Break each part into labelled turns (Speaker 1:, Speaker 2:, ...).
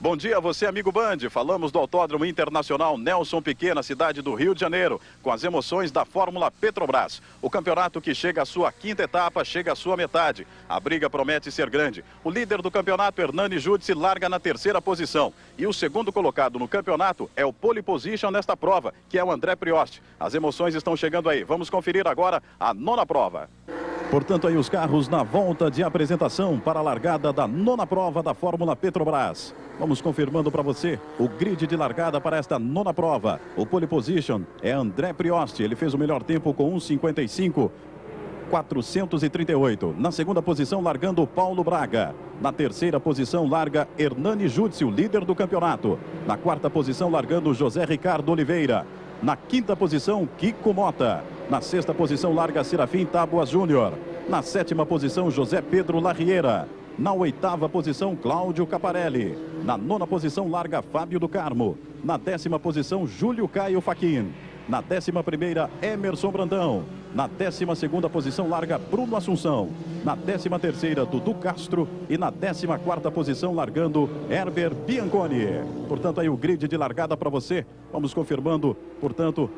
Speaker 1: Bom dia a você, amigo Band. Falamos do Autódromo Internacional Nelson Piquet, na cidade do Rio de Janeiro, com as emoções da Fórmula Petrobras. O campeonato que chega à sua quinta etapa, chega à sua metade. A briga promete ser grande. O líder do campeonato, Hernani Judici, larga na terceira posição. E o segundo colocado no campeonato é o pole position nesta prova, que é o André Priost. As emoções estão chegando aí. Vamos conferir agora a nona prova. Portanto, aí os carros na volta de apresentação para a largada da nona prova da Fórmula Petrobras. Vamos confirmando para você o grid de largada para esta nona prova. O pole position é André Priost. Ele fez o melhor tempo com 1:55.438. Na segunda posição, largando Paulo Braga. Na terceira posição, larga Hernani Judici, o líder do campeonato. Na quarta posição, largando José Ricardo Oliveira. Na quinta posição, Kiko Mota. Na sexta posição, larga Serafim Tábuas Júnior. Na sétima posição, José Pedro Larriera. Na oitava posição, Cláudio Caparelli. Na nona posição, larga Fábio do Carmo. Na décima posição, Júlio Caio Fachin. Na 11ª, Emerson Brandão. Na 12ª posição, larga Bruno Assunção. Na 13ª, Dudu Castro. E na 14ª posição, largando Herbert Bianconi. Portanto, aí o grid de largada para você. Vamos confirmando, portanto,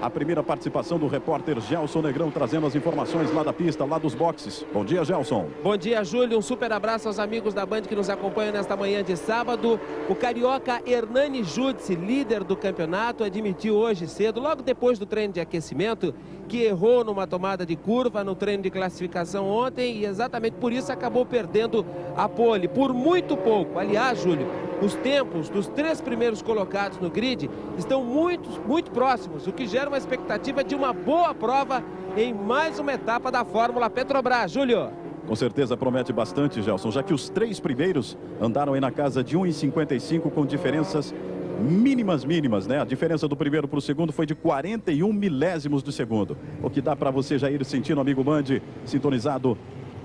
Speaker 1: a primeira participação do repórter Gelson Negrão, trazendo as informações lá da pista, lá dos boxes. Bom dia, Gelson.
Speaker 2: Bom dia, Júlio. Um super abraço aos amigos da Band que nos acompanham nesta manhã de sábado. O carioca Hernani Judici, líder do campeonato, admitiu hoje cedo, logo depois do treino de aquecimento, que errou numa tomada de curva no treino de classificação ontem e exatamente por isso acabou perdendo a pole, por muito pouco. Aliás, Júlio, os tempos dos 3 primeiros colocados no grid estão muito próximos, o que gera uma expectativa de uma boa prova em mais uma etapa da Fórmula Petrobras. Júlio.
Speaker 1: Com certeza promete bastante, Gelson, já que os 3 primeiros andaram aí na casa de 1:55 com diferenças mínimas, né? A diferença do primeiro para o segundo foi de 41 milésimos do segundo. O que dá para você já ir sentindo, amigo Band, sintonizado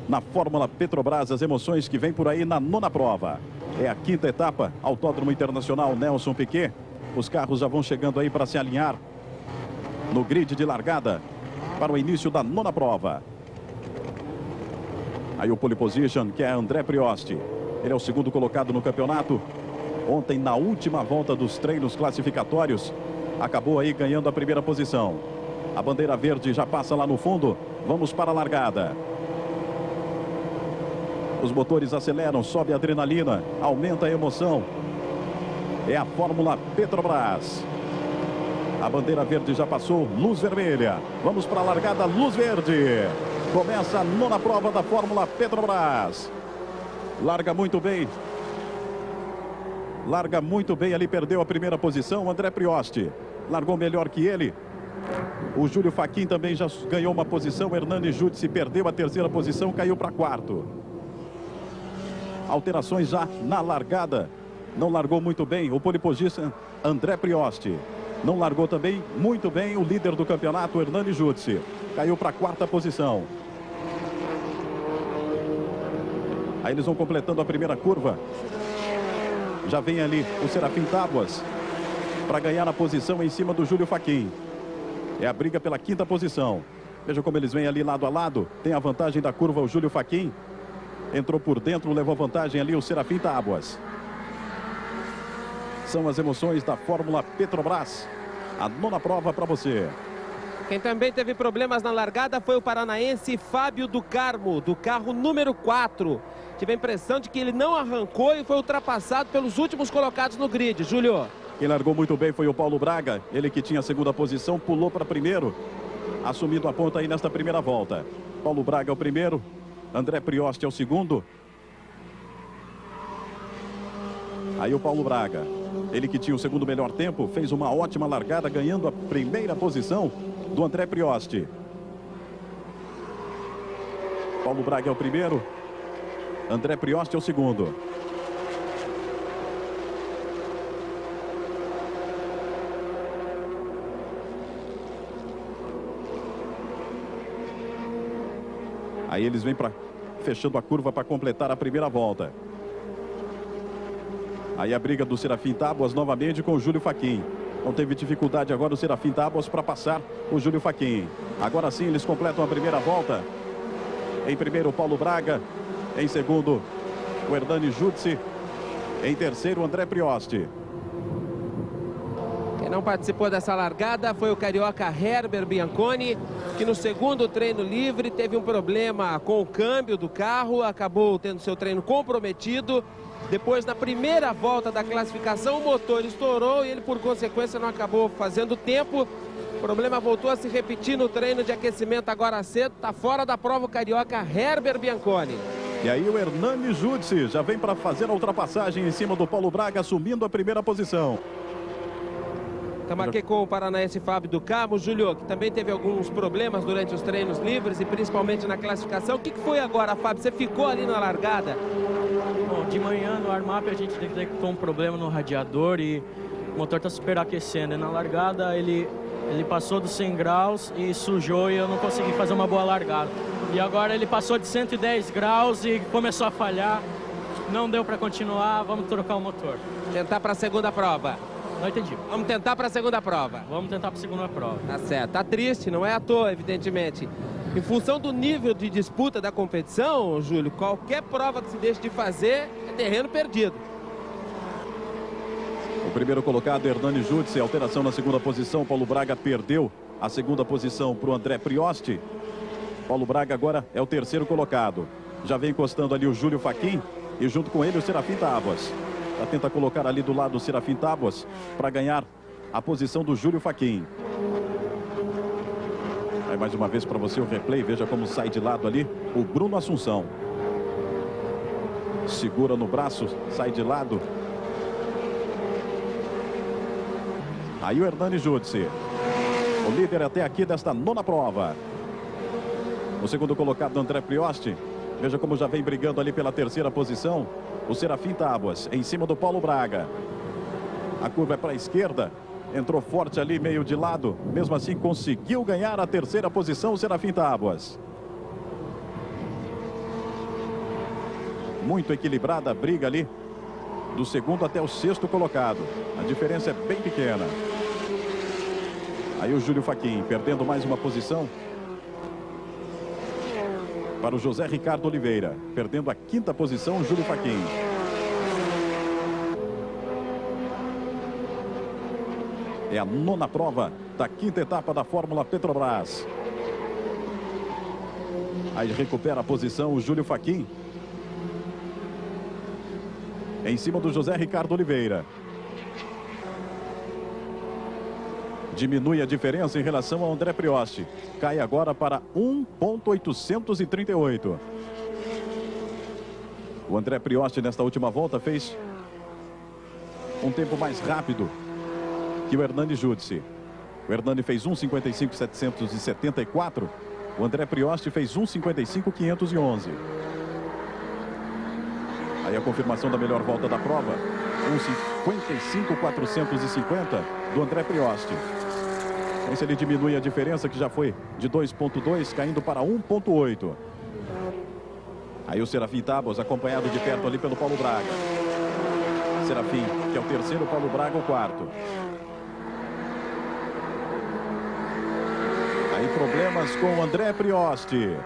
Speaker 1: na Fórmula Petrobras, as emoções que vem por aí na nona prova. É a quinta etapa, Autódromo Internacional Nelson Piquet. Os carros já vão chegando aí para se alinhar no grid de largada para o início da nona prova. Aí o pole position, que é André Priost. Ele é o segundo colocado no campeonato. Ontem, na última volta dos treinos classificatórios, acabou aí ganhando a primeira posição. A bandeira verde já passa lá no fundo. Vamos para a largada. Os motores aceleram, sobe a adrenalina, aumenta a emoção. É a Fórmula Petrobras. A bandeira verde já passou, luz vermelha. Vamos para a largada, luz verde. Começa a nona prova da Fórmula Petrobras. Larga muito bem. Larga muito bem ali, perdeu a primeira posição. O André Priost largou melhor que ele. O Júlio Fachin também já ganhou uma posição. Hernani Judici perdeu a terceira posição, caiu para quarto. Alterações já na largada. Não largou muito bem o pole position André Priost. Não largou também muito bem o líder do campeonato, Hernani Judici. Caiu para a quarta posição. Aí eles vão completando a primeira curva. Já vem ali o Serafim Tábuas para ganhar a posição em cima do Júlio Fachin. É a briga pela quinta posição. Veja como eles vêm ali lado a lado. Tem a vantagem da curva o Júlio Fachin. Entrou por dentro, levou vantagem ali o Serafim Tábuas. São as emoções da Fórmula Petrobras. A nona prova para você.
Speaker 2: Quem também teve problemas na largada foi o paranaense Fábio do Carmo, do carro número 4. Tive a impressão de que ele não arrancou e foi ultrapassado pelos últimos colocados no grid. Júlio.
Speaker 1: Quem largou muito bem foi o Paulo Braga. Ele que tinha a segunda posição, pulou para primeiro, assumindo a ponta aí nesta primeira volta. Paulo Braga é o primeiro. André Priost é o segundo. Aí o Paulo Braga, ele que tinha o segundo melhor tempo, fez uma ótima largada, ganhando a primeira posição do André Priost. Paulo Braga é o primeiro. André Priost é o segundo. Aí eles vêm fechando a curva para completar a primeira volta. Aí a briga do Serafim Tábuas novamente com o Júlio Fachin. Não teve dificuldade agora o Serafim Tábuas para passar o Júlio Fachin. Agora sim eles completam a primeira volta. Em primeiro, Paulo Braga. Em segundo, o Hernani Judici. Em terceiro, André Prioste.
Speaker 2: Quem não participou dessa largada foi o carioca Herbert Bianconi, que no segundo treino livre teve um problema com o câmbio do carro, acabou tendo seu treino comprometido. Depois, na primeira volta da classificação, o motor estourou e ele, por consequência, não acabou fazendo tempo. O problema voltou a se repetir no treino de aquecimento agora cedo. Está fora da prova o carioca Herbert Bianconi.
Speaker 1: E aí o Hernani Judici já vem para fazer a ultrapassagem em cima do Paulo Braga, assumindo a primeira posição.
Speaker 2: Estamos aqui com o paranaense Fábio do Carmo. Júlio, que também teve alguns problemas durante os treinos livres e principalmente na classificação. O que foi agora, Fábio? Você ficou ali na largada?
Speaker 3: Bom, de manhã no warm-up a gente detectou um problema no radiador e o motor está superaquecendo. E na largada ele passou dos 100 graus e sujou e eu não consegui fazer uma boa largada. E agora ele passou de 110 graus e começou a falhar. Não deu para continuar, vamos trocar o motor.
Speaker 2: Tentar para a segunda prova.
Speaker 3: Não entendi.
Speaker 2: Vamos tentar para a segunda prova.
Speaker 3: Vamos tentar para a segunda prova.
Speaker 2: Tá certo. Tá triste, não é à toa, evidentemente. Em função do nível de disputa da competição, Júlio, qualquer prova que se deixe de fazer é terreno perdido.
Speaker 1: O primeiro colocado, Hernani Judici, alteração na segunda posição. Paulo Braga perdeu a segunda posição para o André Prioste. Paulo Braga agora é o terceiro colocado. Já vem encostando ali o Júlio Fachin e junto com ele o Serafim Tábuas. Já tenta colocar ali do lado o Serafim Tábuas para ganhar a posição do Júlio Fachin. Aí mais uma vez para você o replay, veja como sai de lado ali o Bruno Assunção. Segura no braço, sai de lado. Aí o Hernani Judici, o líder até aqui desta nona prova. O segundo colocado, André Prioste. Veja como já vem brigando ali pela terceira posição o Serafim Tábuas, em cima do Paulo Braga. A curva é para a esquerda. Entrou forte ali, meio de lado. Mesmo assim, conseguiu ganhar a terceira posição o Serafim Tábuas. Muito equilibrada a briga ali, do segundo até o sexto colocado. A diferença é bem pequena. Aí o Júlio Fachin perdendo mais uma posição para o José Ricardo Oliveira. Perdendo a quinta posição, o Júlio Fachin. É a nona prova da quinta etapa da Fórmula Petrobras. Aí recupera a posição o Júlio Fachin. Em cima do José Ricardo Oliveira. Diminui a diferença em relação ao André Prioste. Cai agora para 1.838. O André Prioste nesta última volta fez um tempo mais rápido que o Hernani Judici. O Hernani fez 1:55.774. O André Prioste fez 1:55.511. Aí a confirmação da melhor volta da prova. 1:55.450 do André Prioste. Esse ele diminui a diferença que já foi de 2.2 caindo para 1.8. Aí o Serafim Tábuas acompanhado de perto ali pelo Paulo Braga. Serafim, que é o terceiro, Paulo Braga o quarto. Aí problemas com o André Prioste.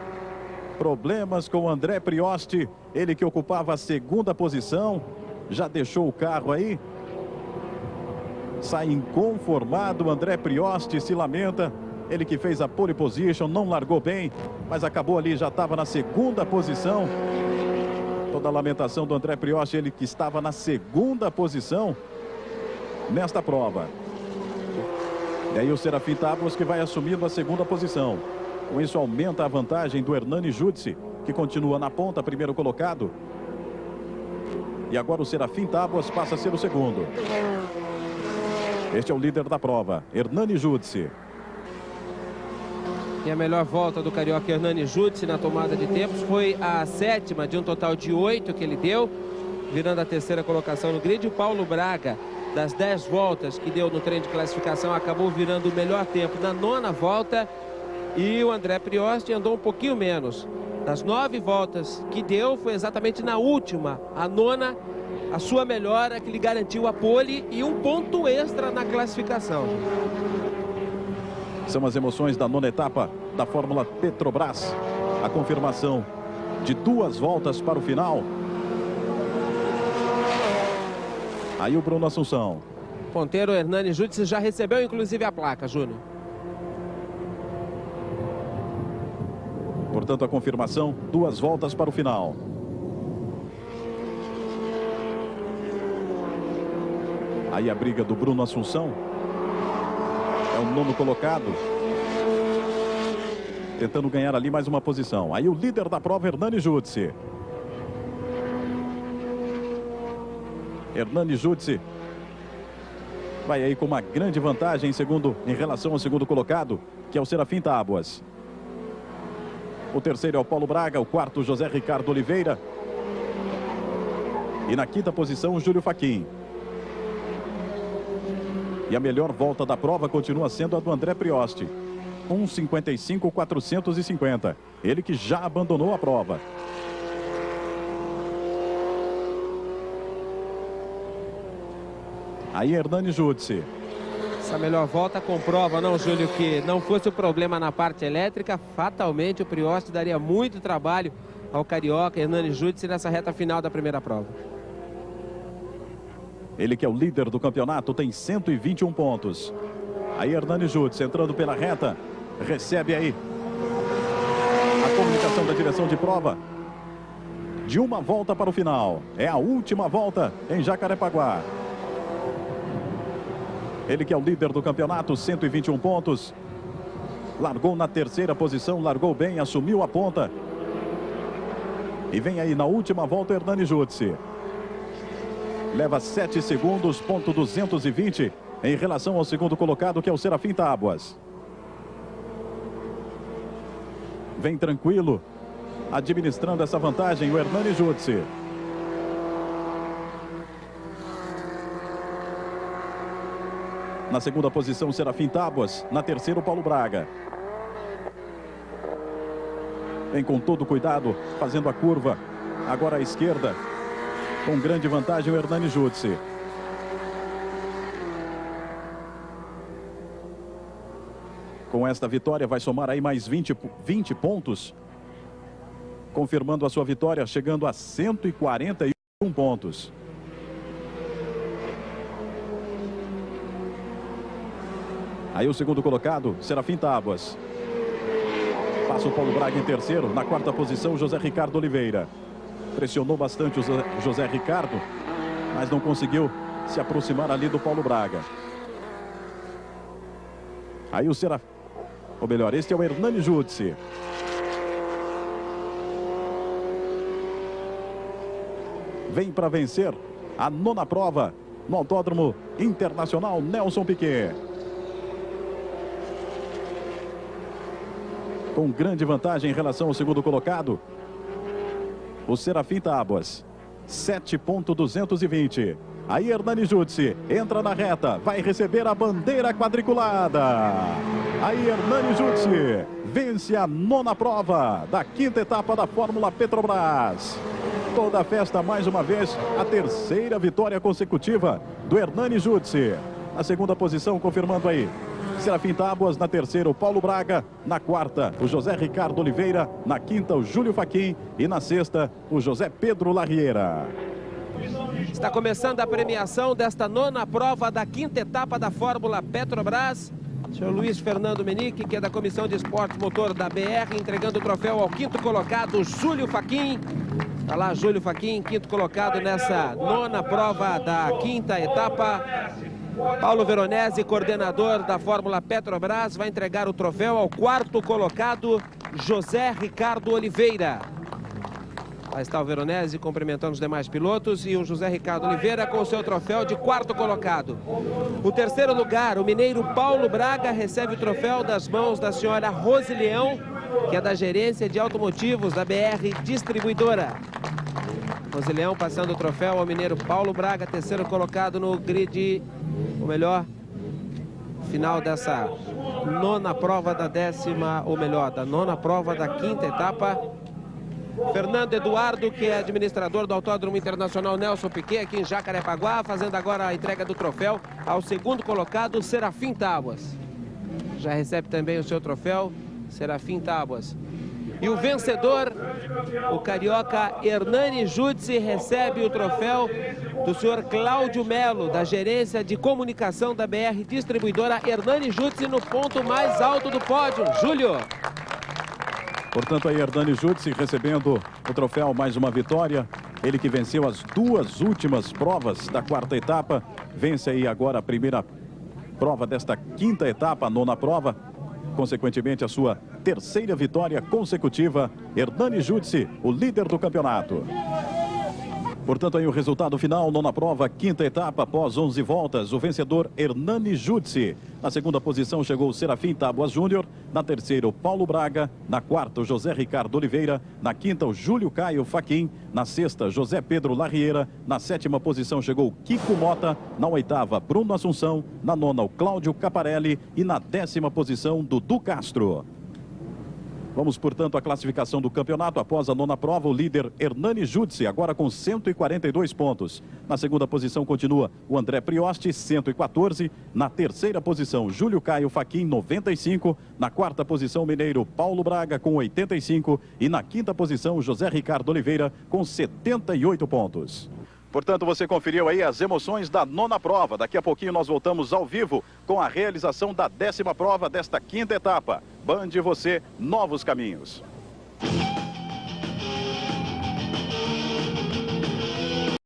Speaker 1: Problemas com o André Prioste. Ele que ocupava a segunda posição. Já deixou o carro aí. Sai inconformado, o André Prioste se lamenta. Ele que fez a pole position, não largou bem, mas acabou ali, já estava na segunda posição. Toda a lamentação do André Prioste, ele que estava na segunda posição nesta prova. E aí o Serafim Tábuas que vai assumindo a segunda posição. Com isso aumenta a vantagem do Hernani Judici, que continua na ponta, primeiro colocado. E agora o Serafim Tábuas passa a ser o segundo. Este é o líder da prova, Hernani Judici.
Speaker 2: E a melhor volta do carioca Hernani Judici na tomada de tempos foi a sétima de um total de 8 que ele deu, virando a terceira colocação no grid. O Paulo Braga, das 10 voltas que deu no treino de classificação, acabou virando o melhor tempo na nona volta. E o André Prioste andou um pouquinho menos. Das 9 voltas que deu, foi exatamente na última, a nona, a sua melhora, que lhe garantiu a pole e um ponto extra na classificação.
Speaker 1: São as emoções da nona etapa da Fórmula Petrobras. A confirmação de 2 voltas para o final. Aí o Bruno Assunção.
Speaker 2: Ponteiro Hernani Júdice já recebeu inclusive a placa, Júnior.
Speaker 1: Portanto, a confirmação, 2 voltas para o final. Aí a briga do Bruno Assunção. É o 9º colocado. Tentando ganhar ali mais uma posição. Aí o líder da prova, Hernani Júdice. Hernani Júdice vai aí com uma grande vantagem em relação ao segundo colocado, que é o Serafim Tábuas. O terceiro é o Paulo Braga, o quarto José Ricardo Oliveira. E na 5ª posição, o Júlio Fachin. E a melhor volta da prova continua sendo a do André Prioste. 1:55.450. Ele que já abandonou a prova. Aí Hernani Júdice.
Speaker 2: Essa melhor volta comprova, não, Júlio, que não fosse o problema na parte elétrica, fatalmente o Prioste daria muito trabalho ao carioca Hernani Júdice nessa reta final da primeira prova.
Speaker 1: Ele que é o líder do campeonato, tem 121 pontos. Aí Hernani Júdice entrando pela reta, recebe aí a comunicação da direção de prova de uma volta para o final. É a última volta em Jacarepaguá. Ele que é o líder do campeonato, 121 pontos. Largou na 3ª posição, largou bem, assumiu a ponta. E vem aí na última volta Hernani Júdice. Leva 7 segundos, ponto 220 em relação ao segundo colocado, que é o Serafim Tábuas. Vem tranquilo, administrando essa vantagem, o Hernani Júdice. Na 2ª posição, o Serafim Tábuas. Na 3ª, o Paulo Braga. Vem com todo cuidado, fazendo a curva. Agora à esquerda. Com grande vantagem, o Hernani Júdice. Com esta vitória, vai somar aí mais 20 pontos. Confirmando a sua vitória, chegando a 141 pontos. Aí o segundo colocado, Serafim Tábuas. Passa o Paulo Braga em terceiro. Na 4ª posição, José Ricardo Oliveira. Pressionou bastante o José Ricardo, mas não conseguiu se aproximar ali do Paulo Braga. Aí o Serafim, ou melhor, este é o Hernani Júdice. Vem para vencer a 9ª prova no Autódromo Internacional Nelson Piquet. Com grande vantagem em relação ao segundo colocado, o Serafim Tábuas, 7.220. Aí Hernani Júdice entra na reta, vai receber a bandeira quadriculada. Aí Hernani Júdice vence a 9ª prova da 5ª etapa da Fórmula Petrobras. Toda a festa mais uma vez, a 3ª vitória consecutiva do Hernani Júdice. Na 2ª posição, confirmando aí, Serafim Tábuas. Na 3ª, o Paulo Braga. Na 4ª, o José Ricardo Oliveira. Na 5ª, o Júlio Fachin. E na 6ª, o José Pedro Larriera.
Speaker 2: Está começando a premiação desta 9ª prova da 5ª etapa da Fórmula Petrobras. O senhor Luiz Fernando Menique, que é da Comissão de Esportes Motor da BR, entregando o troféu ao 5º colocado, Júlio Fachin. Está lá Júlio Fachin, 5º colocado nessa 9ª prova da 5ª etapa. Paulo Veronese, coordenador da Fórmula Petrobras, vai entregar o troféu ao 4º colocado, José Ricardo Oliveira. Lá está o Veronese cumprimentando os demais pilotos e o José Ricardo Oliveira com o seu troféu de 4º colocado. O 3º lugar, o mineiro Paulo Braga, recebe o troféu das mãos da senhora Rose Leão, que é da gerência de automotivos da BR Distribuidora. Rose Leão passando o troféu ao mineiro Paulo Braga, 3º colocado no grid, ou melhor, final dessa 9ª prova da 10ª, ou melhor, da 9ª prova da 5ª etapa. Fernando Eduardo, que é administrador do Autódromo Internacional Nelson Piquet, aqui em Jacarepaguá, fazendo agora a entrega do troféu ao 2º colocado, Serafim Tábuas. Já recebe também o seu troféu, Serafim Tábuas. E o vencedor, o carioca Hernani Júdice, recebe o troféu do senhor Cláudio Melo, da gerência de comunicação da BR Distribuidora. Hernani Júdice no ponto mais alto do pódio. Júlio.
Speaker 1: Portanto, aí Hernani Júdice recebendo o troféu, mais uma vitória. Ele que venceu as duas últimas provas da quarta etapa. Vence aí agora a primeira prova desta quinta etapa, a nona prova. Consequentemente, a sua terceira vitória consecutiva. Hernani Júdice, o líder do campeonato. Portanto, aí o resultado final, nona prova, quinta etapa, após 11 voltas, o vencedor Hernani Júdice. Na segunda posição chegou o Serafim Tábuas Júnior, na terceira o Paulo Braga, na quarta o José Ricardo Oliveira, na quinta o Júlio Caio Faquim, na sexta José Pedro Larriera, na sétima posição chegou o Kiko Mota, na oitava Bruno Assunção, na nona o Cláudio Caparelli e na 10ª posição Dudu Castro. Vamos, portanto, à classificação do campeonato. Após a nona prova, o líder Hernani Júdice, agora com 142 pontos. Na segunda posição continua o André Prioste, 114. Na terceira posição, Júlio Caio Faquim, 95. Na quarta posição, mineiro Paulo Braga, com 85. E na quinta posição, José Ricardo Oliveira, com 78 pontos. Portanto, você conferiu aí as emoções da nona prova. Daqui a pouquinho nós voltamos ao vivo com a realização da 10ª prova desta quinta etapa. Band, você, novos caminhos.